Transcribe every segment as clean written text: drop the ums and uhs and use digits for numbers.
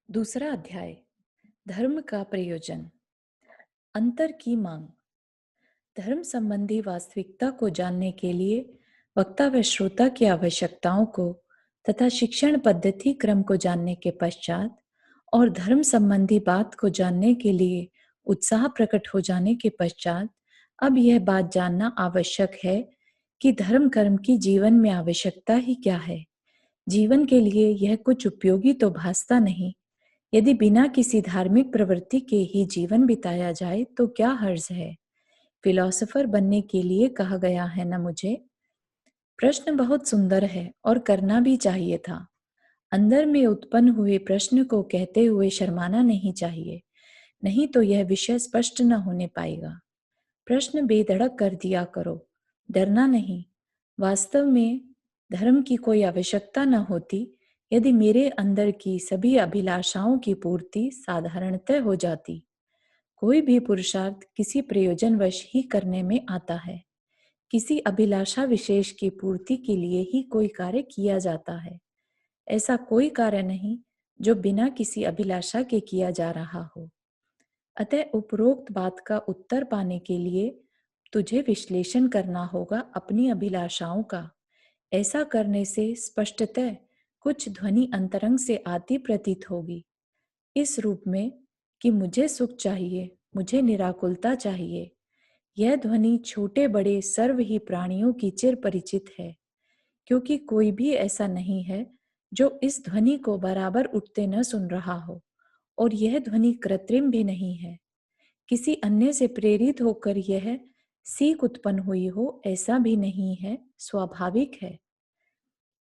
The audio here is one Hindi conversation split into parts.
दूसरा अध्याय। धर्म का प्रयोजन। अंतर की मांग। धर्म संबंधी वास्तविकता को जानने के लिए वक्ता व श्रोता की आवश्यकताओं को तथा शिक्षण पद्धति क्रम को जानने के पश्चात और धर्म संबंधी बात को जानने के लिए उत्साह प्रकट हो जाने के पश्चात अब यह बात जानना आवश्यक है कि धर्म कर्म की जीवन में आवश्यकता ही क्या है। जीवन के लिए यह कुछ उपयोगी तो भासता नहीं। यदि बिना किसी धार्मिक प्रवृत्ति के ही जीवन बिताया जाए तो क्या हर्ज है। फिलोसोफर बनने के लिए कहा गया है न मुझे। प्रश्न बहुत सुंदर है और करना भी चाहिए था। अंदर में उत्पन्न हुए प्रश्न को कहते हुए शर्माना नहीं चाहिए, नहीं तो यह विषय स्पष्ट न होने पाएगा। प्रश्न बेधड़क कर दिया करो, डरना नहीं। वास्तव में धर्म की कोई आवश्यकता न होती यदि मेरे अंदर की सभी अभिलाषाओं की पूर्ति साधारणतः हो जाती। कोई भी पुरुषार्थ किसी प्रयोजनवश ही करने में आता है। किसी अभिलाषा विशेष की पूर्ति के लिए ही कोई कार्य किया जाता है। ऐसा कोई कार्य नहीं जो बिना किसी अभिलाषा के किया जा रहा हो। अतः उपरोक्त बात का उत्तर पाने के लिए तुझे विश्लेषण करना होगा अपनी अभिलाषाओं का। ऐसा करने से स्पष्टतः कुछ ध्वनि अंतरंग से आती प्रतीत होगी, इस रूप में कि मुझे सुख चाहिए, मुझे निराकुलता चाहिए। यह ध्वनि छोटे बड़े सर्व ही प्राणियों की चिर परिचित है, क्योंकि कोई भी ऐसा नहीं है जो इस ध्वनि को बराबर उठते न सुन रहा हो। और यह ध्वनि कृत्रिम भी नहीं है, किसी अन्य से प्रेरित होकर यह सीख उत्पन्न हुई हो ऐसा भी नहीं है, स्वाभाविक है।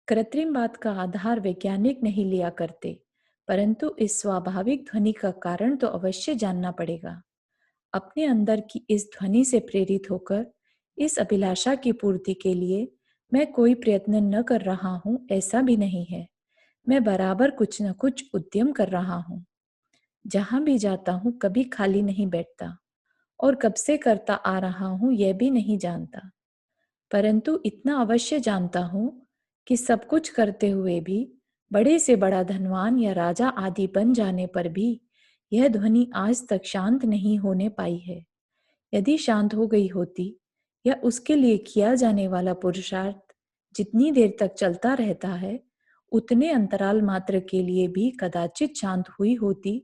कृत्रिम बात का आधार वैज्ञानिक नहीं लिया करते, परंतु इस स्वाभाविक ध्वनि का कारण तो अवश्य जानना पड़ेगा। अपने अंदर की इस ध्वनि से प्रेरित होकर इस अभिलाषा की पूर्ति के लिए मैं कोई प्रयत्न न कर रहा हूं ऐसा भी नहीं है। मैं बराबर कुछ न कुछ उद्यम कर रहा हूं। जहां भी जाता हूं कभी खाली नहीं बैठता, और कब से करता आ रहा हूं यह भी नहीं जानता। परंतु इतना अवश्य जानता हूं कि सब कुछ करते हुए भी बड़े से बड़ा धनवान या राजा आदि बन जाने पर भी यह ध्वनि आज तक शांत नहीं होने पाई है। यदि शांत हो गई होती या उसके लिए किया जाने वाला पुरुषार्थ जितनी देर तक चलता रहता है उतने अंतराल मात्र के लिए भी कदाचित शांत हुई होती,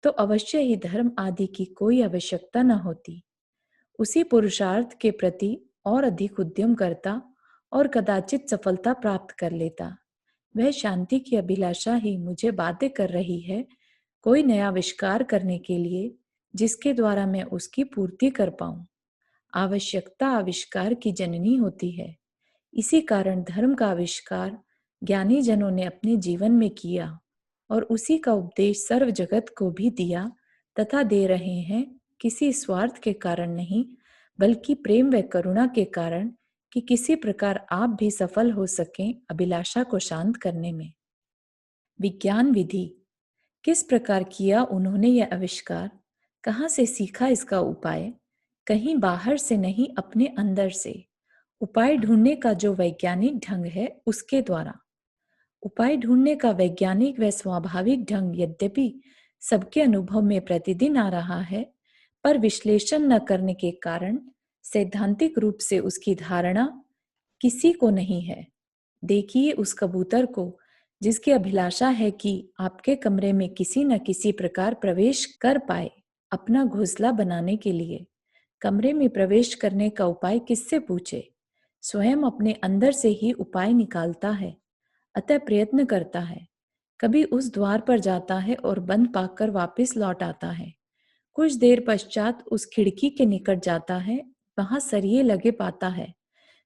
तो अवश्य ही धर्म आदि की कोई आवश्यकता न होती। उसी पुरुषार्थ के प्रति और अधिक उद्यम करता और कदाचित सफलता प्राप्त कर लेता। वह शांति की अभिलाषा ही मुझे बाध्य कर रही है कोई नया आविष्कार करने के लिए जिसके द्वारा मैं उसकी पूर्ति कर पाऊं। आवश्यकता आविष्कार की जननी होती है। इसी कारण धर्म का आविष्कार ज्ञानी जनों ने अपने जीवन में किया और उसी का उपदेश सर्व जगत को भी दिया तथा दे रहे हैं, किसी स्वार्थ के कारण नहीं बल्कि प्रेम व करुणा के कारण, कि किसी प्रकार आप भी सफल हो सकें अभिलाषा को शांत करने में। विज्ञान विधि। किस प्रकार किया उन्होंने यह आविष्कार, कहाँ से सीखा इसका उपाय? कहीं बाहर से नहीं, अपने अंदर से। उपाय ढूंढने का जो वैज्ञानिक ढंग है उसके द्वारा। उपाय ढूंढने का वैज्ञानिक व स्वाभाविक ढंग यद्यपि सबके अनुभव में प्रतिदिन आ रहा है, पर विश्लेषण न करने के कारण सैद्धांतिक रूप से उसकी धारणा किसी को नहीं है। देखिए उस कबूतर को जिसकी अभिलाषा है कि आपके कमरे में किसी न किसी प्रकार प्रवेश कर पाए अपना घोंसला बनाने के लिए। कमरे में प्रवेश करने का उपाय किससे पूछे? स्वयं अपने अंदर से ही उपाय निकालता है, अतः प्रयत्न करता है। कभी उस द्वार पर जाता है और बंद पाकर वापस लौट आता है। कुछ देर पश्चात उस खिड़की के निकट जाता है, वहां सरिये लगे पाता है।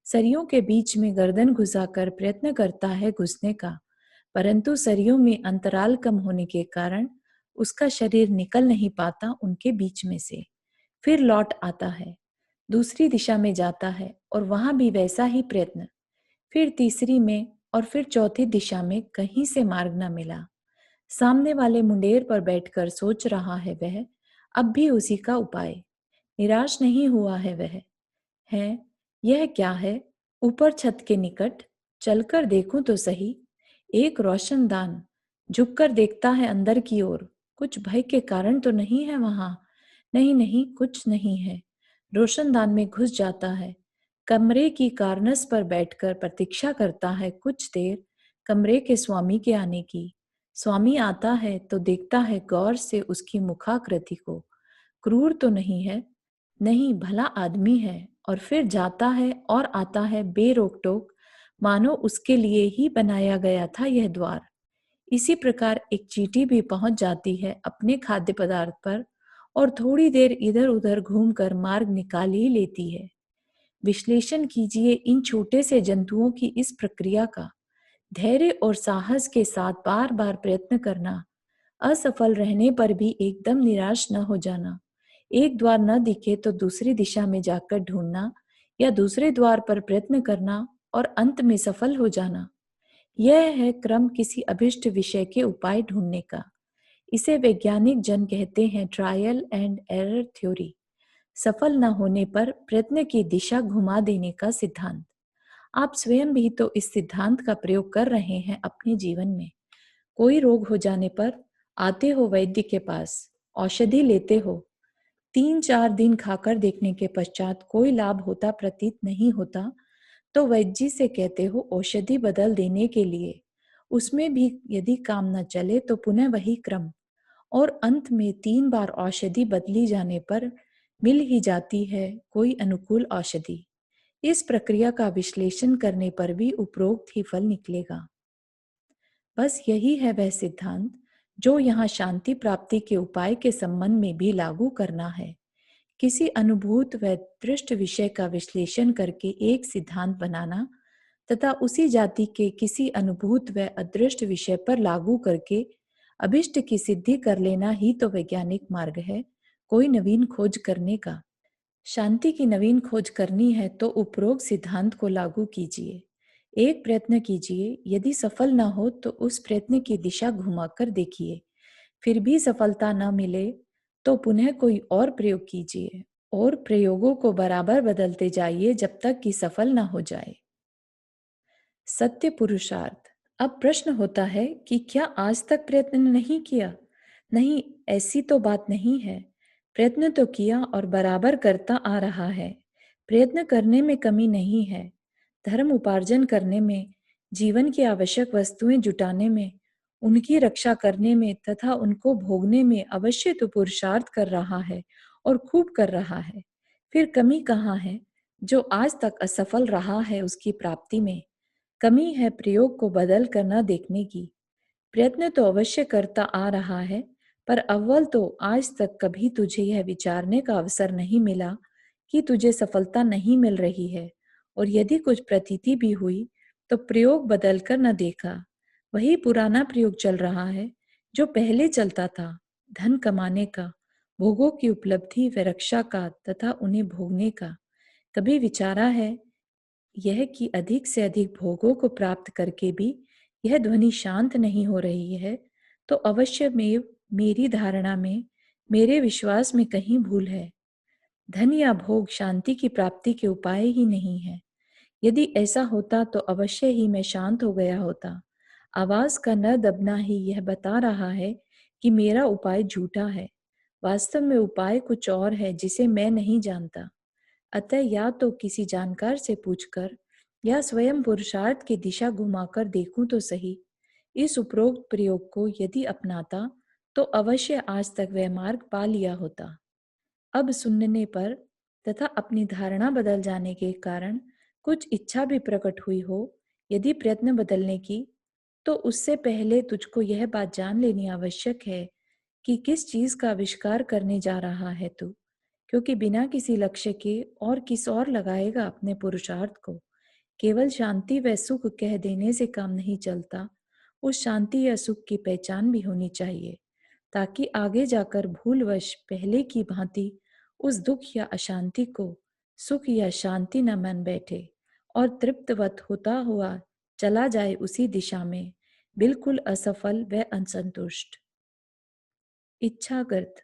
सरियों के बीच में गर्दन घुसाकर प्रयत्न करता है घुसने का, परंतु सरियों में अंतराल कम होने के कारण उसका शरीर निकल नहीं पाता उनके बीच में से। फिर लौट आता है, दूसरी दिशा में जाता है और वहां भी वैसा ही प्रयत्न। फिर तीसरी में और फिर चौथी दिशा में कहीं से मार्ग न मिला। सामने वाले मुंडेर पर बैठकर सोच रहा है वह, अब भी उसी का उपाय। निराश नहीं हुआ है वह। है यह क्या है? ऊपर छत के निकट चलकर देखूं तो सही। एक रोशनदान झुककर देखता है अंदर की ओर। कुछ भय के कारण तो नहीं है वहां? नहीं नहीं, कुछ नहीं है। रोशनदान में घुस जाता है। कमरे की कार्नस पर बैठकर प्रतीक्षा करता है कुछ देर कमरे के स्वामी के आने की। स्वामी आता है तो देखता है गौर से उसकी मुखाकृति को। क्रूर तो नहीं है, नहीं, भला आदमी है। और फिर जाता है और आता है बेरोक टोक, मानो उसके लिए ही बनाया गया था यह द्वार। इसी प्रकार एक चींटी भी पहुंच जाती है अपने खाद्य पदार्थ पर और थोड़ी देर इधर उधर घूमकर मार्ग निकाल ही लेती है। विश्लेषण कीजिए इन छोटे से जंतुओं की इस प्रक्रिया का। धैर्य और साहस के साथ बार बार प्रयत्न करना, असफल रहने पर भी एकदम निराश न हो जाना, एक द्वार न दिखे तो दूसरी दिशा में जाकर ढूंढना या दूसरे द्वार पर प्रयत्न करना और अंत में सफल हो जाना, यह है क्रम किसी अभिष्ट विषय के उपाय ढूंढने का। इसे वैज्ञानिक जन कहते हैं ट्रायल एंड एरर थ्योरी। सफल न होने पर प्रयत्न की दिशा घुमा देने का सिद्धांत। आप स्वयं भी तो इस सिद्धांत का प्रयोग कर रहे हैं अपने जीवन में। कोई रोग हो जाने पर आते हो वैद्य के पास, औषधि लेते हो। 3-4 दिन खाकर देखने के पश्चात कोई लाभ होता प्रतीत नहीं होता तो वैद्य जी से कहते हो औषधि बदल देने के लिए। उसमें भी यदि काम न चले तो पुनः वही क्रम, और अंत में 3 बार औषधि बदली जाने पर मिल ही जाती है कोई अनुकूल औषधि। इस प्रक्रिया का विश्लेषण करने पर भी उपरोक्त ही फल निकलेगा। बस यही है वह सिद्धांत जो यहाँ शांति प्राप्ति के उपाय के संबंध में भी लागू करना है। किसी अनुभूत व दृष्ट विषय का विश्लेषण करके एक सिद्धांत बनाना तथा उसी जाति के किसी अनुभूत व अदृष्ट विषय पर लागू करके अभिष्ट की सिद्धि कर लेना ही तो वैज्ञानिक मार्ग है कोई नवीन खोज करने का। शांति की नवीन खोज करनी है तो उपरोक्त सिद्धांत को लागू कीजिए। एक प्रयत्न कीजिए, यदि सफल न हो तो उस प्रयत्न की दिशा घुमाकर देखिए। फिर भी सफलता न मिले तो पुनः कोई और प्रयोग कीजिए और प्रयोगों को बराबर बदलते जाइए जब तक कि सफल न हो जाए। सत्य पुरुषार्थ। अब प्रश्न होता है कि क्या आज तक प्रयत्न नहीं किया? नहीं, ऐसी तो बात नहीं है। प्रयत्न तो किया और बराबर करता आ रहा है। प्रयत्न करने में कमी नहीं है। धर्म उपार्जन करने में, जीवन की आवश्यक वस्तुएं जुटाने में, उनकी रक्षा करने में तथा उनको भोगने में अवश्य तो पुरुषार्थ कर रहा है और खूब कर रहा है। फिर कमी कहाँ है? जो आज तक असफल रहा है उसकी प्राप्ति में। कमी है प्रयोग को बदल कर न देखने की। प्रयत्न तो अवश्य करता आ रहा है, पर अव्वल तो आज तक कभी तुझे यह विचारने का अवसर नहीं मिला कि तुझे सफलता नहीं मिल रही है, और यदि कुछ प्रतीति भी हुई तो प्रयोग बदल कर न देखा। वही पुराना प्रयोग चल रहा है जो पहले चलता था, धन कमाने का, भोगों की उपलब्धि व रक्षा का तथा उन्हें भोगने का। कभी विचारा है यह कि अधिक से अधिक भोगों को प्राप्त करके भी यह ध्वनि शांत नहीं हो रही है, तो अवश्य में मेरी धारणा में, मेरे विश्वास में कहीं भूल है। धन या भोग शांति की प्राप्ति के उपाय ही नहीं है। यदि ऐसा होता तो अवश्य ही मैं शांत हो गया होता। आवाज का न दबना ही यह बता रहा है कि मेरा उपाय झूठा है। वास्तव में उपाय कुछ और है जिसे मैं नहीं जानता। अतः या तो किसी जानकार से पूछकर या स्वयं पुरुषार्थ की दिशा घुमाकर देखूं तो सही। इस उपरोक्त प्रयोग को यदि अपनाता तो अवश्य आज तक वह मार्ग पा लिया होता। अब सुनने पर तथा अपनी धारणा बदल जाने के कारण कुछ इच्छा भी प्रकट हुई हो यदि प्रयत्न बदलने की, तो उससे पहले तुझको यह बात जान लेनी आवश्यक है कि किस चीज का आविष्कार करने जा रहा है तू। क्योंकि बिना किसी लक्ष्य के और किस और लगाएगा अपने पुरुषार्थ को। केवल शांति व सुख कह देने से काम नहीं चलता। उस शांति या सुख की पहचान भी होनी चाहिए, ताकि आगे जाकर भूलवश पहले की भांति उस दुख या अशांति को सुख या शांति न मान बैठे और तृप्तवत होता हुआ चला जाए उसी दिशा में, बिल्कुल असफल व असंतुष्ट। इच्छागत।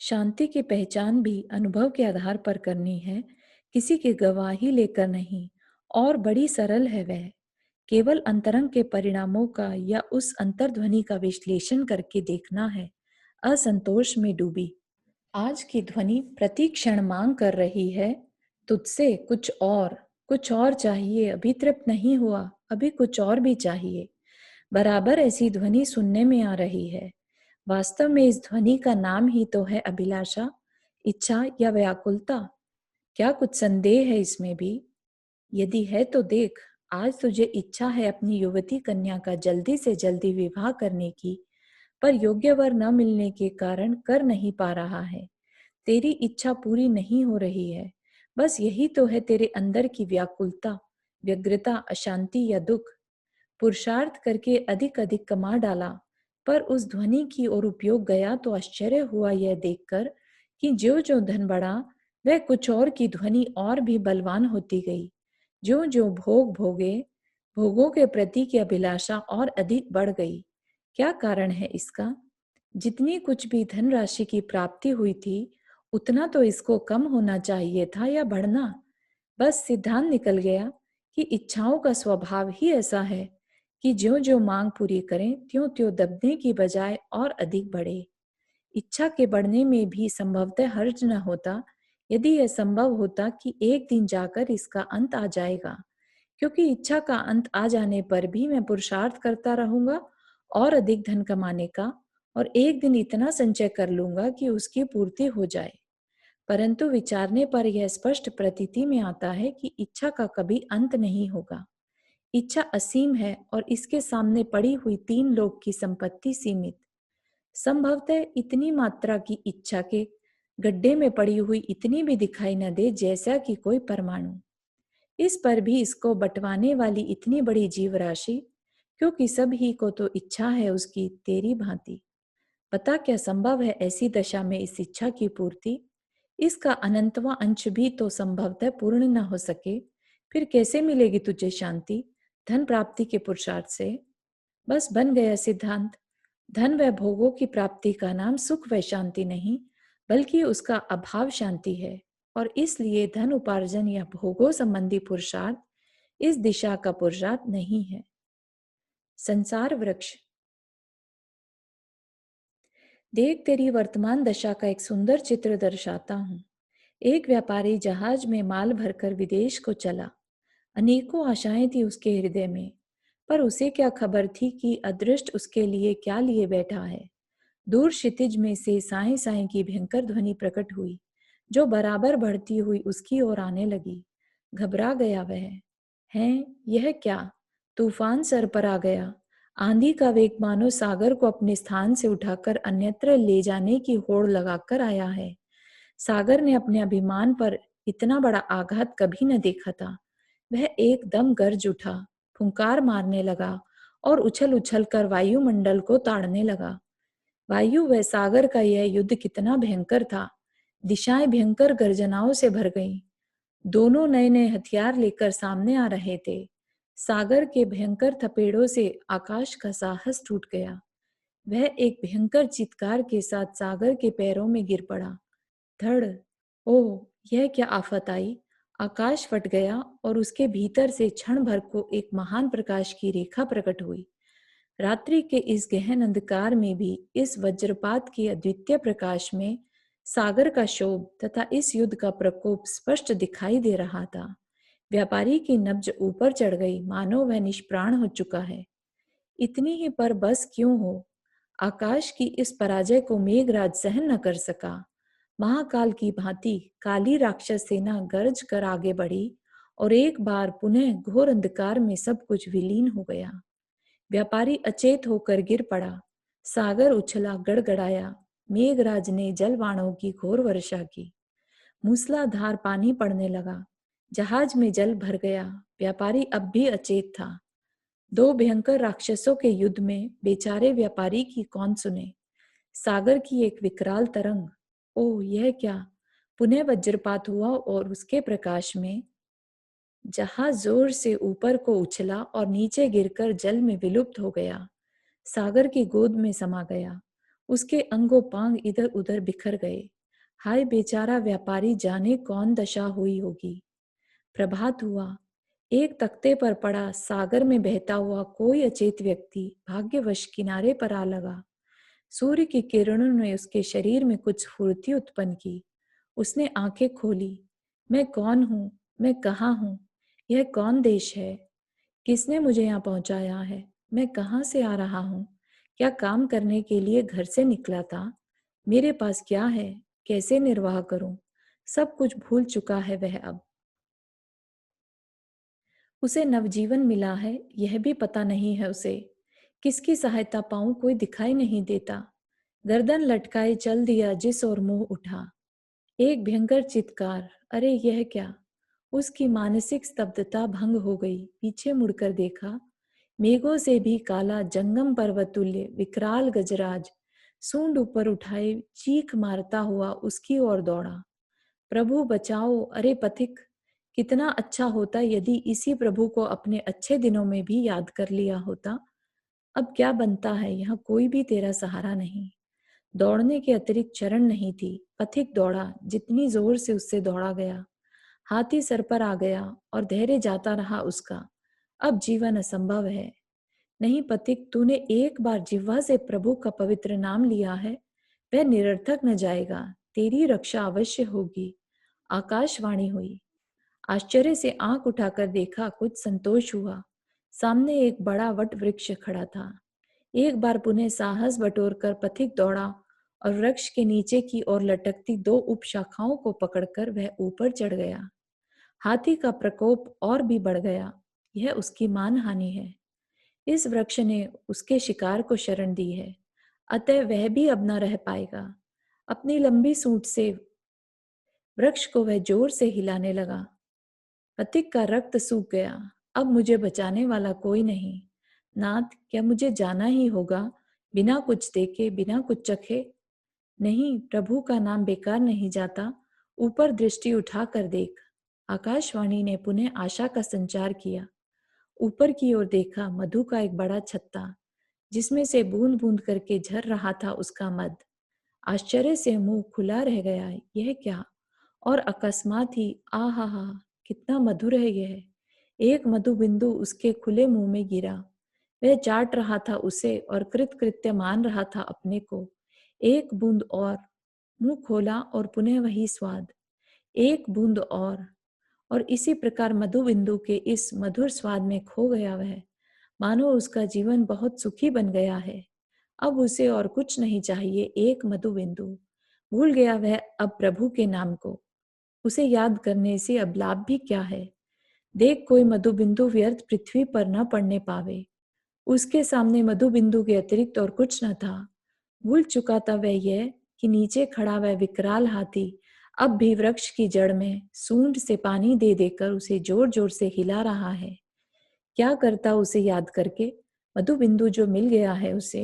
शांति की पहचान भी अनुभव के आधार पर करनी है, किसी की गवाही लेकर नहीं, और बड़ी सरल है वह। केवल अंतरंग के परिणामों का या उस अंतर्ध्वनि का विश्लेषण करके देखना है। असंतोष में डूबी आज की ध्वनि प्रति क्षण मांग कर रही है तुझसे कुछ और चाहिए, अभी तृप्त नहीं हुआ, अभी कुछ और भी चाहिए। बराबर ऐसी ध्वनि सुनने में आ रही है। वास्तव में इस ध्वनि का नाम ही तो है अभिलाषा, इच्छा या व्याकुलता। क्या कुछ संदेह है इसमें भी? यदि है तो देख, आज तुझे इच्छा है अपनी युवती कन्या का जल्दी से जल्दी विवाह करने की, पर योग्य वर न मिलने के कारण कर नहीं पा रहा है। तेरी इच्छा पूरी नहीं हो रही है। बस यही तो है तेरे अंदर की व्याकुलता, व्यग्रता, अशांति या दुख। पुरुषार्थ करके अधिक अधिक कमा डाला, पर उस ध्वनि की ओर उपयोग गया तो आश्चर्य हुआ यह देखकर कि ज्यों ज्यों धन बढ़ा, वह कुछ और की ध्वनि और भी बलवान होती गई। ज्यों ज्यों भोग भोगे, भोगों के प्रति की अभिलाषा और अधिक बढ़ गई। क्या कारण है इसका? जितनी कुछ भी धनराशि की प्राप्ति हुई थी, उतना तो इसको कम होना चाहिए था या बढ़ना। बस सिद्धांत निकल गया कि इच्छाओं का स्वभाव ही ऐसा है कि ज्यों ज्यों मांग पूरी करें, त्यों त्यों दबने की बजाय और अधिक बढ़े। इच्छा के बढ़ने में भी संभवतः हर्ज न होता, यदि यह संभव होता कि एक दिन जाकर इसका अंत आ जाएगा। क्योंकि इच्छा का अंत आ जाने पर भी मैं पुरुषार्थ करता रहूंगा और अधिक धन कमाने का, और एक दिन इतना संचय कर लूंगा कि उसकी पूर्ति हो जाए। परंतु विचारने पर यह स्पष्ट प्रतीति में आता है कि इच्छा का कभी अंत नहीं होगा। इच्छा असीम है और इसके सामने पड़ी हुई तीन लोक की संपत्ति सीमित। संभवतः इतनी मात्रा की इच्छा के गड्ढे में पड़ी हुई इतनी भी दिखाई न दे जैसा कि कोई परमाणु। इस पर भी इसको बंटवाने वाली इतनी बड़ी जीव राशि, क्योंकि सब ही को तो इच्छा है उसकी तेरी भांति। पता क्या संभव है ऐसी दशा में इस इच्छा की पूर्ति? इसका अनंतवां अंश भी तो संभवतः पूर्ण न हो सके, फिर कैसे मिलेगी तुझे शांति धन प्राप्ति के पुरुषार्थ से? बस बन गया सिद्धांत। धन व भोगों की प्राप्ति का नाम सुख व शांति नहीं, बल्कि उसका अभाव शांति है। और इसलिए धन उपार्जन या भोगों संबंधी पुरुषार्थ इस दिशा का पुरुषार्थ नहीं है। संसार वृक्ष। देख, तेरी वर्तमान दशा का एक सुंदर चित्र दर्शाता हूँ। एक व्यापारी जहाज में माल भरकर विदेश को चला। अनेकों आशाएं थी उसके हृदय में, पर उसे क्या खबर थी कि अदृष्ट उसके लिए क्या लिए बैठा है। दूर क्षितिज में से साए साए की भयंकर ध्वनि प्रकट हुई, जो बराबर बढ़ती हुई उसकी ओर आने लगी। घबरा गया वह। हैं, यह क्या? तूफान सर पर आ गया। आंधी का वेग मानो सागर को अपने स्थान से उठाकर अन्यत्र ले जाने की होड़ लगाकर आया है। सागर ने अपने अभिमान पर इतना बड़ा आघात कभी न देखा था। वह एकदम गरज उठा, फुंकार मारने लगा और उछल उछल कर वायुमंडल को ताड़ने लगा। वायु व सागर का यह युद्ध कितना भयंकर था। दिशाएं भयंकर गर्जनाओं से भर गईं। दोनों नए नए हथियार लेकर सामने आ रहे थे। सागर के भयंकर थपेड़ों से आकाश का साहस टूट गया। वह एक भयंकर चित्कार के साथ सागर के पैरों में गिर पड़ा। धड़! ओह, यह क्या आफत आई! आकाश फट गया और उसके भीतर से क्षण भर को एक महान प्रकाश की रेखा प्रकट हुई। रात्रि के इस गहन अंधकार में भी इस वज्रपात के अद्वितीय प्रकाश में सागर का शोभ तथा इस युद्ध का प्रकोप स्पष्ट दिखाई दे रहा था। व्यापारी की नब्ज ऊपर चढ़ गई, मानो वह निष्प्राण हो चुका है। इतनी ही पर बस क्यों हो? आकाश की इस पराजय को मेघराज सहन न कर सका। महाकाल की भांति काली राक्षस सेना गरज कर आगे बढ़ी और एक बार पुनः घोर अंधकार में सब कुछ विलीन हो गया। व्यापारी अचेत होकर गिर पड़ा। सागर उछला, गड़गड़ाया। मेघराज ने जलवाणों की घोर वर्षा की। मूसलाधार पानी पड़ने लगा। जहाज में जल भर गया। व्यापारी अब भी अचेत था। दो भयंकर राक्षसों के युद्ध में बेचारे व्यापारी की कौन सुने। सागर की एक विकराल तरंग। ओह, यह क्या! पुनः वज्रपात हुआ और उसके प्रकाश में जहाज जोर से ऊपर को उछला और नीचे गिरकर जल में विलुप्त हो गया। सागर की गोद में समा गया। उसके अंगों पांग इधर उधर बिखर गए। हाय बेचारा व्यापारी, जाने कौन दशा हुई होगी। प्रभात हुआ। एक तख्ते पर पड़ा सागर में बहता हुआ कोई अचेत व्यक्ति भाग्यवश किनारे पर आ लगा। सूर्य की किरणों ने उसके शरीर में कुछ फुर्ती उत्पन्न की। उसने आंखें खोली। मैं कौन हूँ? मैं कहाँ हूँ? यह कौन देश है? किसने मुझे यहाँ पहुंचाया है? मैं कहाँ से आ रहा हूँ? क्या काम करने के लिए घर से निकला था? मेरे पास क्या है? कैसे निर्वाह करूं? सब कुछ भूल चुका है वह अब। उसे नवजीवन मिला है, यह भी पता नहीं है उसे। किसकी सहायता पाऊं, कोई दिखाई नहीं देता। गर्दन लटकाए चल दिया जिस ओर मुंह उठा। एक भयंकर चित्कार, अरे यह क्या! उसकी मानसिक स्तब्धता भंग हो गई। पीछे मुड़कर देखा। मेघों से भी काला जंगम पर्वतुल्य विकराल गजराज सूंड ऊपर उठाए चीख मारता हुआ उसकी ओर दौड़ा। प्रभु बचाओ! अरे पथिक, कितना अच्छा होता यदि इसी प्रभु को अपने अच्छे दिनों में भी याद कर लिया होता। अब क्या बनता है, यहाँ कोई भी तेरा सहारा नहीं। दौड़ने के अतिरिक्त चरण नहीं थी। पथिक दौड़ा, जितनी जोर से उससे दौड़ा गया। हाथी सर पर आ गया और धैर्य जाता रहा उसका। अब जीवन असंभव है। नहीं पथिक, तूने एक बार जिह्वा से प्रभु का पवित्र नाम लिया है, वह निरर्थक न जाएगा। तेरी रक्षा अवश्य होगी। आकाशवाणी हुई। आश्चर्य से आंख उठाकर देखा, कुछ संतोष हुआ। सामने एक बड़ा वट वृक्ष खड़ा था। एक बार पुनः साहस बटोरकर पथिक दौड़ा और वृक्ष के नीचे की ओर लटकती दो उपशाखाओं को पकड़कर वह ऊपर चढ़ गया। हाथी का प्रकोप और भी बढ़ गया। यह उसकी मानहानि है। इस वृक्ष ने उसके शिकार को शरण दी है, अतः वह भी अब न रह पाएगा। अपनी लंबी सूंड से वृक्ष को वह जोर से हिलाने लगा। पथिक का रक्त सूख गया। अब मुझे बचाने वाला कोई नहीं। नाथ, क्या मुझे जाना ही होगा, बिना कुछ देखे, बिना कुछ चखे? नहीं, प्रभु का नाम बेकार नहीं जाता। ऊपर दृष्टि उठा कर देख। आकाशवाणी ने पुनः आशा का संचार किया। ऊपर की ओर देखा, मधु का एक बड़ा छत्ता, जिसमें से बूंद बूंद करके झर रहा था उसका मद। आश्चर्य से मुंह खुला रह गया। यह क्या! और अकस्मात ही आहा हा, कितना मधुर है यह! एक मधु बिंदु उसके खुले मुंह में गिरा। वह चाट रहा था उसे और कृतकृत्य मान रहा था अपने को। एक बूंद और। मुंह खोला और पुनः वही स्वाद। एक बूंद और इसी प्रकार मधु बिंदु के इस मधुर स्वाद में खो गया वह। मानो उसका जीवन बहुत सुखी बन गया है। अब उसे और कुछ नहीं चाहिए, एक मधु बिंदु। भूल गया वह अब प्रभु के नाम को। उसे याद करने से अब लाभ भी क्या है? देख, कोई मधु बिंदु व्यर्थ पृथ्वी पर न पड़ने पावे। उसके सामने मधु बिंदु के अतिरिक्त और कुछ न था। भूल चुका था वह यह कि नीचे खड़ा वह विकराल हाथी अब भी वृक्ष की जड़ में सूंड से पानी दे देकर उसे जोर जोर से हिला रहा है। क्या करता उसे याद करके? मधु बिंदु जो मिल गया है उसे,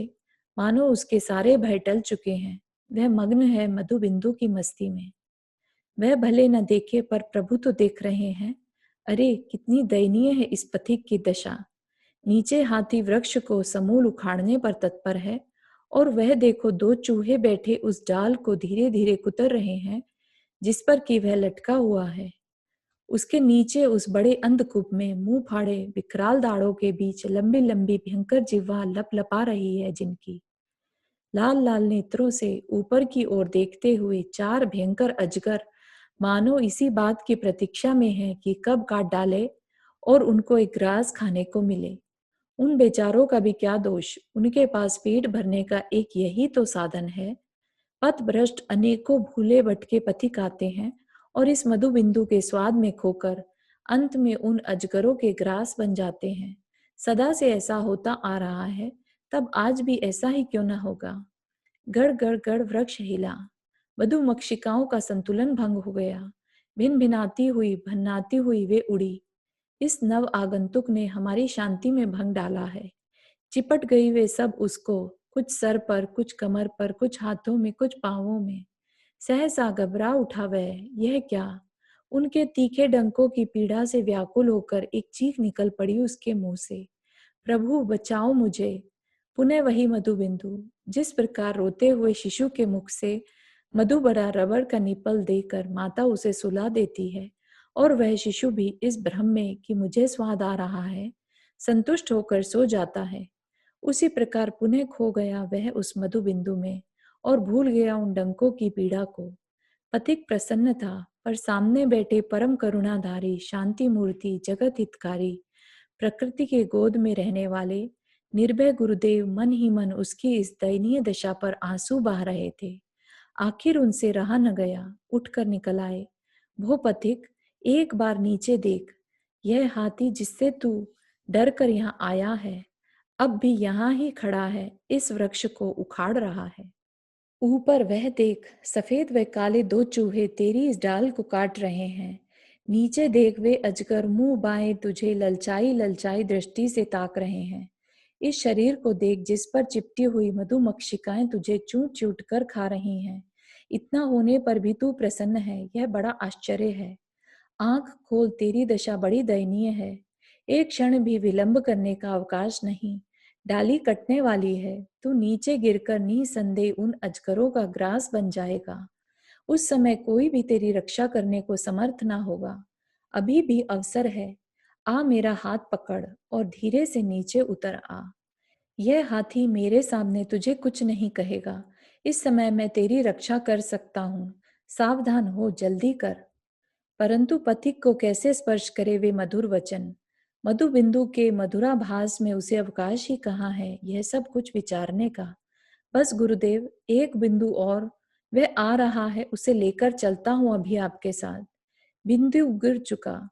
मानो उसके सारे भय टल चुके हैं। वह मग्न है मधु बिंदु की मस्ती में। वह भले न देखे पर प्रभु तो देख रहे हैं। अरे कितनी दयनीय है इस पथिक की दशा। नीचे हाथी वृक्ष को समूल उखाड़ने पर तत्पर है और वह देखो दो चूहे बैठे उस डाल को धीरे धीरे कुतर रहे हैं जिस पर कि वह लटका हुआ है। उसके नीचे उस बड़े अंधकूप में मुंह फाड़े विकराल दाढ़ों के बीच लंबी लंबी भयंकर जिह्वा लपलपा रही है, जिनकी लाल लाल नेत्रों से ऊपर की ओर देखते हुए चार भयंकर अजगर मानो इसी बात की प्रतीक्षा में है कि कब काट डाले और उनको एक ग्रास खाने को मिले। उन बेचारों का भी क्या दोष, उनके पास पेट भरने का एक यही तो साधन है। पथभ्रष्ट अनेकों भूले भटके पथिक आते हैं और इस मधु बिंदु के स्वाद में खोकर अंत में उन अजगरों के ग्रास बन जाते हैं। सदा से ऐसा होता आ रहा है, तब आज भी ऐसा ही क्यों न होगा। गड़ गड़ गड़ वृक्ष हिला। मधुमक्षिकाओं का संतुलन भंग हो गया। भिन भिनाती हुई भन्नाती हुई वे उड़ी। इस नव आगंतुक ने हमारी शांति में भंग डाला है। चिपट गई वे सब उसको, कुछ सर पर, कुछ कमर पर, कुछ हाथों में, कुछ पांवों में। सहसा घबरा उठा वह। यह क्या! उनके तीखे डंकों की पीड़ा से व्याकुल होकर एक चीख निकल पड़ी उसके मुंह से। प्रभु बचाओ मुझे! पुनः वही मधु बिंदु। जिस प्रकार रोते हुए शिशु के मुख से मधु भरा रबड़ का निपल देकर माता उसे सुला देती है और वह शिशु भी इस भ्रम में कि मुझे स्वाद आ रहा है संतुष्ट होकर सो जाता है। उसी प्रकार पुनः खो गया वह उस मधु बिंदु में और भूल गया उन डंकों की पीड़ा को। पथिक प्रसन्न था, पर सामने बैठे परम करुणाधारी शांति मूर्ति जगत हितकारी प्रकृति के गोद में रहने वाले निर्भय गुरुदेव मन ही मन उसकी इस दयनीय दशा पर आंसू बहा रहे थे। आखिर उनसे रहा न गया, उठकर निकल आए। भो पथिक, एक बार नीचे देख, यह हाथी जिससे तू डर कर यहाँ आया है अब भी यहाँ ही खड़ा है, इस वृक्ष को उखाड़ रहा है। ऊपर वह देख, सफेद व काले दो चूहे तेरी इस डाल को काट रहे हैं। नीचे देख, वे अजगर मुंह बाएं तुझे ललचाई ललचाई दृष्टि से ताक रहे हैं। इस शरीर को देख जिस पर चिपटी हुई मधुमक्षिकाएं तुझे चूट चूट कर खा रही हैं। इतना होने पर भी तू प्रसन्न है, यह बड़ा आश्चर्य है। आंख खोल, तेरी दशा बड़ी दयनीय है। एक क्षण भी विलंब करने का अवकाश नहीं। डाली कटने वाली है, तू नीचे गिरकर निसंदेह उन अजगरों का ग्रास बन जाएगा। उस समय कोई भी तेरी रक्षा करने को समर्थ ना होगा। अभी भी अवसर है, आ मेरा हाथ पकड़ और धीरे से नीचे उतर आ। यह हाथी मेरे सामने तुझे कुछ नहीं कहेगा। इस समय मैं तेरी रक्षा कर सकता हूँ। सावधान हो, जल्दी कर। परंतु पथिक को कैसे स्पर्श करे वे मधुर वचन। मधु बिंदु के मधुराभास में उसे अवकाश ही कहाँ है यह सब कुछ विचारने का। बस गुरुदेव, एक बिंदु और, वह आ रहा है, उसे लेकर चलता हूं अभी आपके साथ। बिंदु गिर चुका।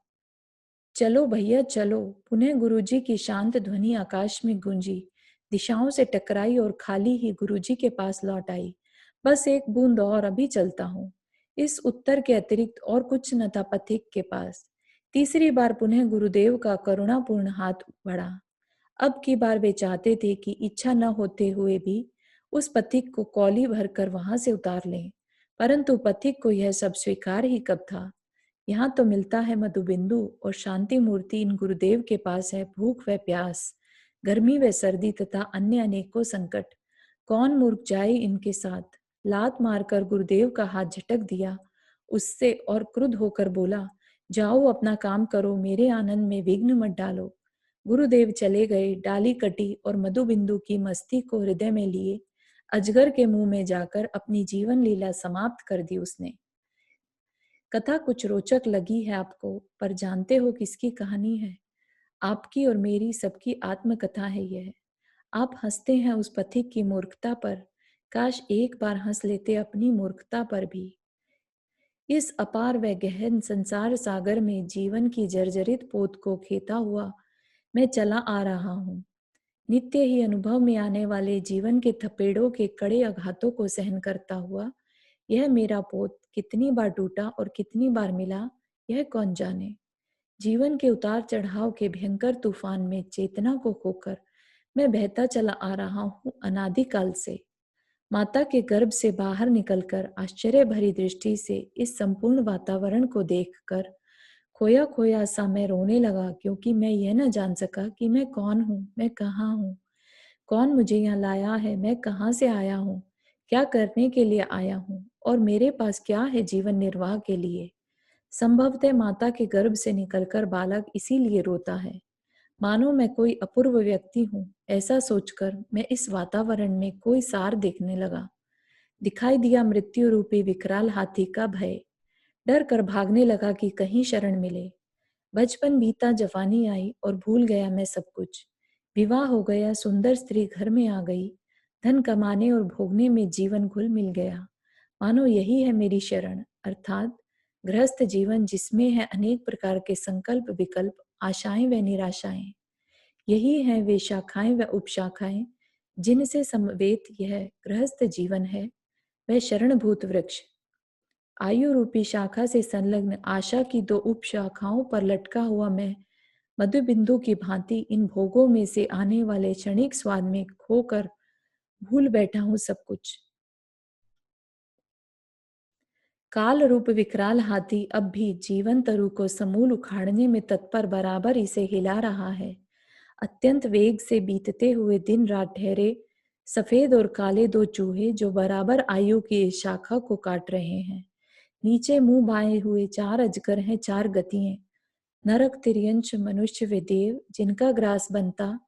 चलो भैया चलो। पुनः गुरुजी की शांत ध्वनि आकाश में गूंजी, दिशाओं से टकराई और खाली ही गुरुजी के पास लौट आई। बस एक बूंद और, अभी चलता हूँ। इस उत्तर के अतिरिक्त और कुछ न था पथिक के पास। तीसरी बार पुनः गुरुदेव का करुणापूर्ण हाथ बढ़ा। अब की बार वे चाहते थे कि इच्छा न होते हुए भी उस पथिक को कौली भरकर वहां से उतार लें, परंतु पथिक को यह सब स्वीकार ही कब था। यहाँ तो मिलता है मधुबिंदु और शांति मूर्ति, इन गुरुदेव के पास है भूख व प्यास, गर्मी व सर्दी तथा अन्य अनेकों संकट। कौन मूर्ख जाए इनके साथ। लात मारकर गुरुदेव का हाथ झटक दिया उससे और क्रुद्ध होकर बोला, जाओ अपना काम करो, मेरे आनंद में विघ्न मत डालो। गुरुदेव चले गए। डाली कटी और मधुबिंदु की मस्ती को हृदय में लिए अजगर के मुंह में जाकर अपनी जीवन लीला समाप्त कर दी उसने। कथा कुछ रोचक लगी है आपको, पर जानते हो किसकी कहानी है? आपकी और मेरी सबकी आत्मकथा है यह। आप हंसते हैं उस पथिक की मूर्खता पर, काश एक बार हंस लेते अपनी मूर्खता पर भी। इस अपार व गहन संसार सागर में जीवन की जर्जरित पोत को खेता हुआ मैं चला आ रहा हूँ। नित्य ही अनुभव में आने वाले जीवन के थपेड़ों के कड़े आघातों को सहन करता हुआ यह मेरा पोत कितनी बार टूटा और कितनी बार मिला, यह कौन जाने। जीवन के उतार चढ़ाव के भयंकर तूफान में चेतना को खोकर मैं बहता चला आ रहा हूँ अनादिकाल से। माता के गर्भ से बाहर निकलकर आश्चर्य भरी दृष्टि से इस संपूर्ण वातावरण को देखकर खोया खोया सा मैं रोने लगा, क्योंकि मैं यह न जान सका कि मैं कौन हूँ, मैं कहाँ हूँ, कौन मुझे यहाँ लाया है, मैं कहाँ से आया हूँ, क्या करने के लिए आया हूँ और मेरे पास क्या है जीवन निर्वाह के लिए। संभवतः माता के गर्भ से निकलकर बालक इसीलिए रोता है, मानो मैं कोई अपूर्व व्यक्ति हूँ। ऐसा सोचकर मैं इस वातावरण में कोई सार देखने लगा। दिखाई दिया मृत्यु रूपी विकराल हाथी का भय। डर कर भागने लगा कि कहीं शरण मिले। बचपन बीता, जवानी आई और भूल गया मैं सब कुछ। विवाह हो गया, सुंदर स्त्री घर में आ गई, धन कमाने और भोगने में जीवन घुल मिल गया। मानो यही है मेरी शरण, अर्थात गृहस्थ जीवन, जिसमें है अनेक प्रकार के संकल्प विकल्प, आशाएं व निराशाएं। यही है वे शाखाएं व उपशाखाएं जिनसे समवेत यह गृहस्थ जीवन है, वह शरणभूत वृक्ष। आयु रूपी शाखा से संलग्न आशा की दो उपशाखाओं पर लटका हुआ मैं मधुबिंदु की भांति इन भोगों में से आने वाले क्षणिक स्वाद में खोकर भूल बैठा हूं सब कुछ। काल रूप विकराल हाथी अब भी जीवन तरु को समूल उखाड़ने में तत्पर बराबर इसे हिला रहा है। अत्यंत वेग से बीतते हुए दिन रात ठहरे सफेद और काले दो चूहे जो बराबर आयु की इस शाखा को काट रहे हैं। नीचे मुंह बाए हुए 4 अजगर हैं, 4 गतिएं, नरक, तिर्यंश, मनुष्य वे देव, जिनका ग्रास बनता,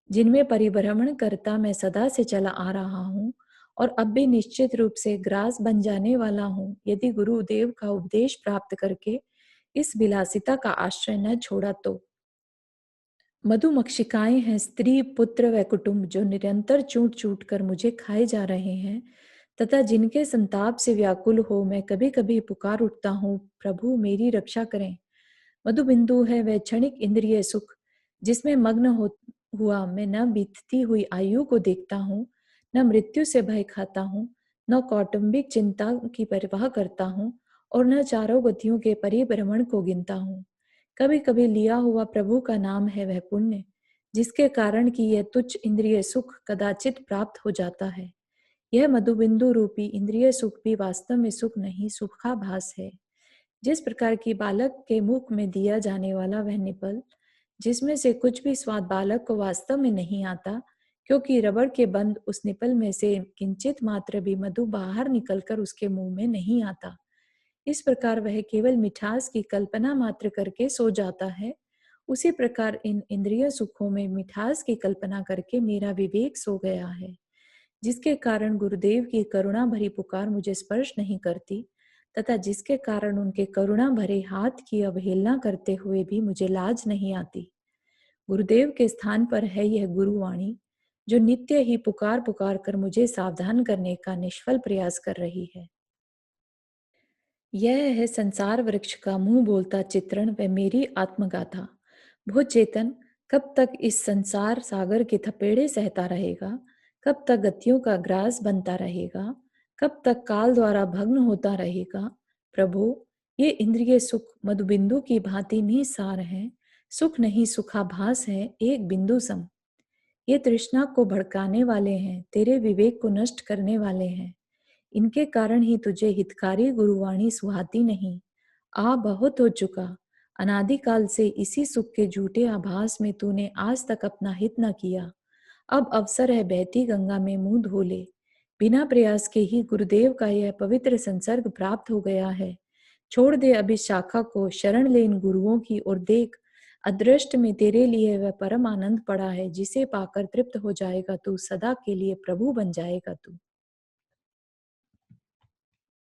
जिनमें परिभ्रमण करता मैं सदा से चला आ रहा हूँ और अब भी निश्चित रूप से ग्रास बन जाने वाला हूँ, यदि गुरुदेव का उपदेश प्राप्त करके इस विलासिता का आश्रय न छोड़ा तो। मधुमक्षिकाएं हैं, स्त्री, पुत्र व कुटुंब, जो निरंतर चूट चूट कर मुझे खाए जा रहे हैं, तथा जिनके संताप से व्याकुल हो मैं कभी कभी पुकार उठता हूँ, प्रभु मेरी रक्षा करें। मधुबिंदु है वह क्षणिक इंद्रिय सुख, जिसमें मग्न हुआ मैं न बीतती हुई आयु को देखता हूँ, न मृत्यु से भय खाता हूँ, न कौटुंबिक चिंता की परवाह करता हूँ और न चारों गतियों के परिभ्रमण को गिनता हूँ। कभी कभी लिया हुआ प्रभु का नाम है वह पुण्य, जिसके कारण कि यह तुच्छ इंद्रिय सुख कदाचित प्राप्त हो जाता है। यह मधुबिंदु रूपी इंद्रिय सुख भी वास्तव में सुख नहीं, सुखाभास है। जिस प्रकार की बालक के मुख में दिया जाने वाला वह निपल, जिसमें से कुछ भी स्वाद बालक को वास्तव में नहीं आता, क्योंकि रबड़ के बंद उस निपल में से किंचित मात्र भी मधु बाहर निकलकर उसके मुंह में नहीं आता, इस प्रकार वह केवल मिठास की कल्पना मात्र करके सो जाता है। उसी प्रकार इन इंद्रिय सुखों में मिठास की कल्पना करके मेरा विवेक सो गया है, जिसके कारण गुरुदेव की करुणा भरी पुकार मुझे स्पर्श नहीं करती, तथा जिसके कारण उनके करुणा भरे हाथ की अवहेलना करते हुए भी मुझे लाज नहीं आती। गुरुदेव के स्थान पर है यह गुरुवाणी, जो नित्य ही पुकार पुकार कर मुझे सावधान करने का निष्फल प्रयास कर रही है। यह है संसार वृक्ष का मुंह बोलता चित्रण व मेरी आत्मगाथा। भूत चेतन कब तक इस संसार सागर के थपेड़े सहता रहेगा? कब तक गतियों का ग्रास बनता रहेगा? कब तक काल द्वारा भग्न होता रहेगा? प्रभु, ये इंद्रिय सुख मधुबिंदु की भांति निसार हैं, सुख नहीं सुखाभास है, एक बिंदु सम। ये तृष्णा को भड़काने वाले हैं, तेरे विवेक को नष्ट करने वाले हैं। इनके कारण ही तुझे हितकारी गुरुवाणी सुहाती नहीं। आ बहुत हो चुका, अनादिकाल से इसी सुख के झूठे आभास में तूने आज तक अपना हित न किया। अब अवसर है बहती गंगा में मुंह धो ले। बिना प्रयास के ही गुरुदेव का यह पवित्र संसर्ग प्राप्त हो गया है। छोड़ दे अब इस शाखा को, शरण ले इन गुरुओं की और देख, अदृष्ट में तेरे लिए वह परम आनंद पड़ा है, जिसे पाकर तृप्त हो जाएगा तू, सदा के लिए प्रभु बन जाएगा तू।